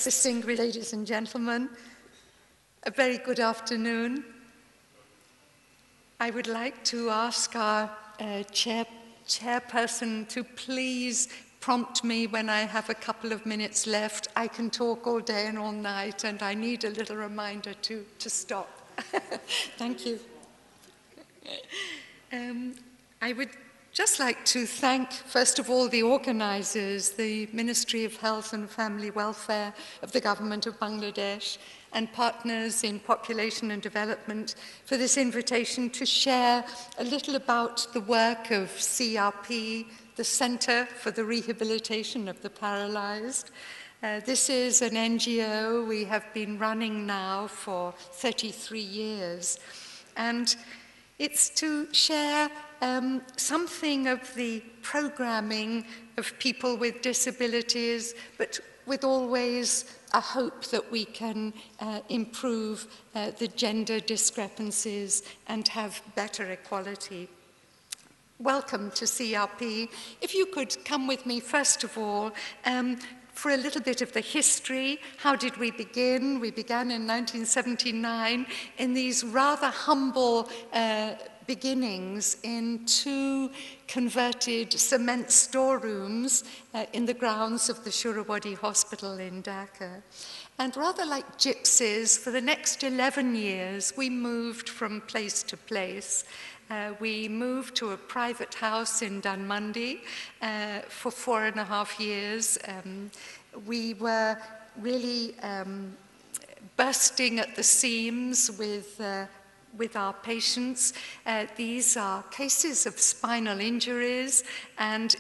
Distinguished ladies and gentlemen, a very good afternoon. I would like to ask our chairperson to please prompt me when I have a couple of minutes left. I can talk all day and all night, and I need a little reminder to stop. Thank you. I would just like to thank, first of all, the organisers, the Ministry of Health and Family Welfare of the Government of Bangladesh, and partners in population and development for this invitation to share a little about the work of CRP, the Centre for the Rehabilitation of the Paralysed. This is an NGO we have been running now for 33 years, and it's to share something of the programming of people with disabilities, but with always a hope that we can improve the gender discrepancies and have better equality. Welcome to CRP. If you could come with me, first of all, for a little bit of the history. How did we begin? We began in 1979 in these rather humble beginnings in two converted cement storerooms in the grounds of the Shurawadi Hospital in Dhaka. And rather like gypsies, for the next 11 years, we moved from place to place. We moved to a private house in Dhanmondi for 4.5 years. We were really bursting at the seams with our patients. These are cases of spinal injuries, and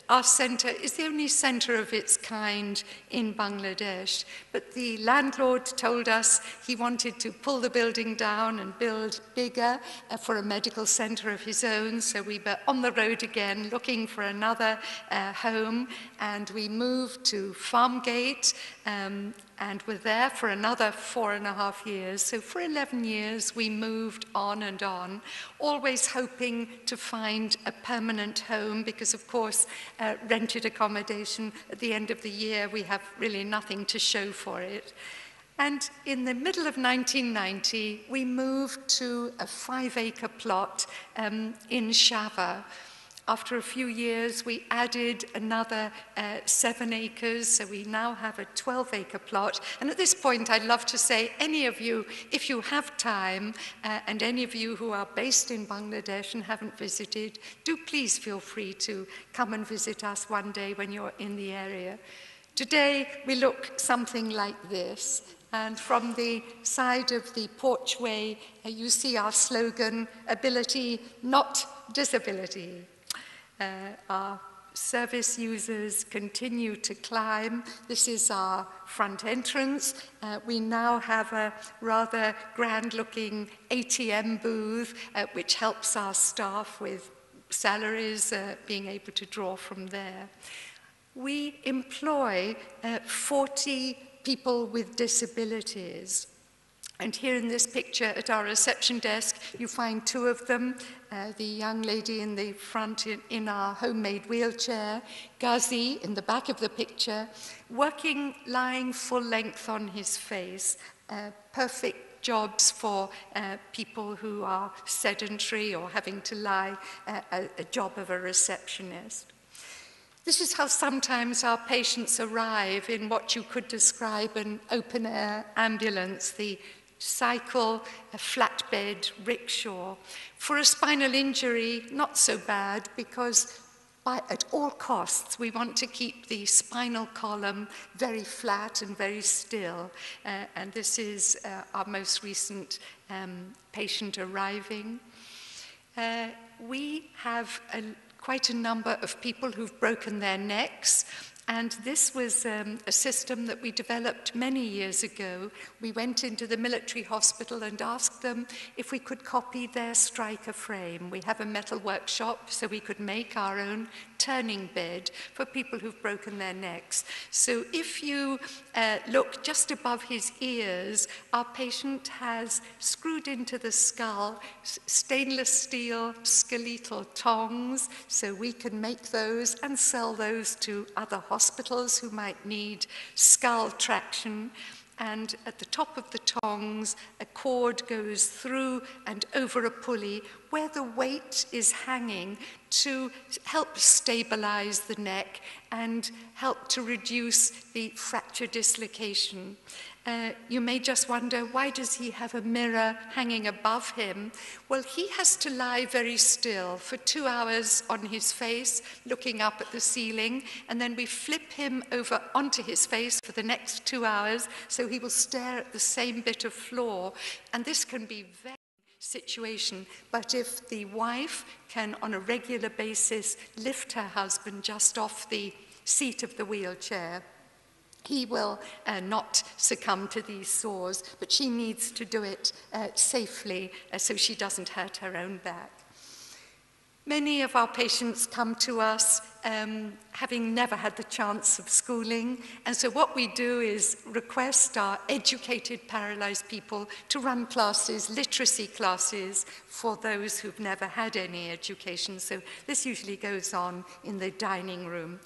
our centre is the only centre of its kind in Bangladesh. But the landlord told us he wanted to pull the building down and build bigger for a medical centre of his own. So we were on the road again looking for another home, and we moved to Farmgate, and were there for another 4.5 years. So for 11 years, we moved on and on, always hoping to find a permanent home because, of course, rented accommodation at the end of the year, we have really nothing to show for it. And in the middle of 1990, we moved to a 5-acre plot in Shava. After a few years, we added another 7 acres, so we now have a 12-acre plot. And at this point, I'd love to say, any of you, if you have time, and any of you who are based in Bangladesh and haven't visited, do please feel free to come and visit us one day when you're in the area. Today, we look something like this. And from the side of the porchway, you see our slogan, ability, not disability. Our service users continue to climb. This is our front entrance. We now have a rather grand-looking ATM booth, which helps our staff with salaries, being able to draw from there. We employ 40 people with disabilities. And here in this picture at our reception desk, you find 2 of them. The young lady in the front in our homemade wheelchair, Ghazi in the back of the picture, working, lying full length on his face. Perfect jobs for people who are sedentary or having to lie a job of a receptionist. This is how sometimes our patients arrive in what you could describe an open-air ambulance, the cycle, a flatbed, rickshaw. For a spinal injury, not so bad, because at all costs, we want to keep the spinal column very flat and very still. And this is our most recent patient arriving. We have quite a number of people who've broken their necks. And this was a system that we developed many years ago. We went into the military hospital and asked them if we could copy their striker frame. We have a metal workshop, so we could make our own turning bed for people who've broken their necks. So if you look just above his ears, our patient has screwed into the skull stainless steel skeletal tongs, so we can make those and sell those to other hospitals. hospitals who might need skull traction. And at the top of the tongs, a cord goes through and over a pulley where the weight is hanging to help stabilize the neck and help to reduce the fracture dislocation. You may just wonder, why does he have a mirror hanging above him? Well, he has to lie very still for 2 hours on his face, looking up at the ceiling, and then we flip him over onto his face for the next 2 hours, so he will stare at the same bit of floor. And this can be very situation, but if the wife can on a regular basis lift her husband just off the seat of the wheelchair, he will not succumb to these sores, but she needs to do it safely so she doesn't hurt her own back. Many of our patients come to us having never had the chance of schooling, and so what we do is request our educated paralysed people to run classes, literacy classes, for those who've never had any education. So this usually goes on in the dining room.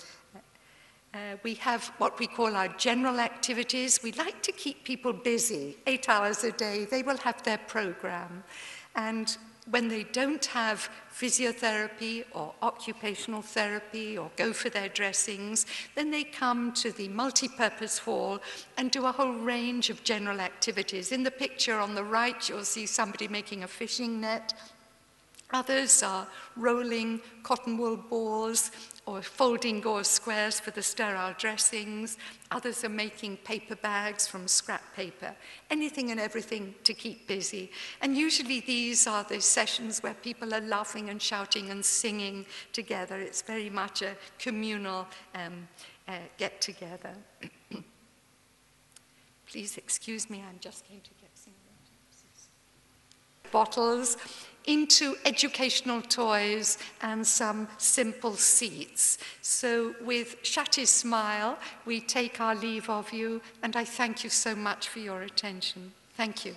We have what we call our general activities. We like to keep people busy, 8 hours a day. They will have their program. And when they don't have physiotherapy or occupational therapy or go for their dressings, then they come to the multi-purpose hall and do a whole range of general activities. In the picture on the right, you'll see somebody making a fishing net. Others are rolling cotton wool balls or folding gauze squares for the sterile dressings. Others are making paper bags from scrap paper. Anything and everything to keep busy. And usually these are the sessions where people are laughing and shouting and singing together. It's very much a communal get-together. Please excuse me, I'm just going to get some bottles into educational toys and some simple seats. So with Shati's smile, we take our leave of you, and I thank you so much for your attention. Thank you.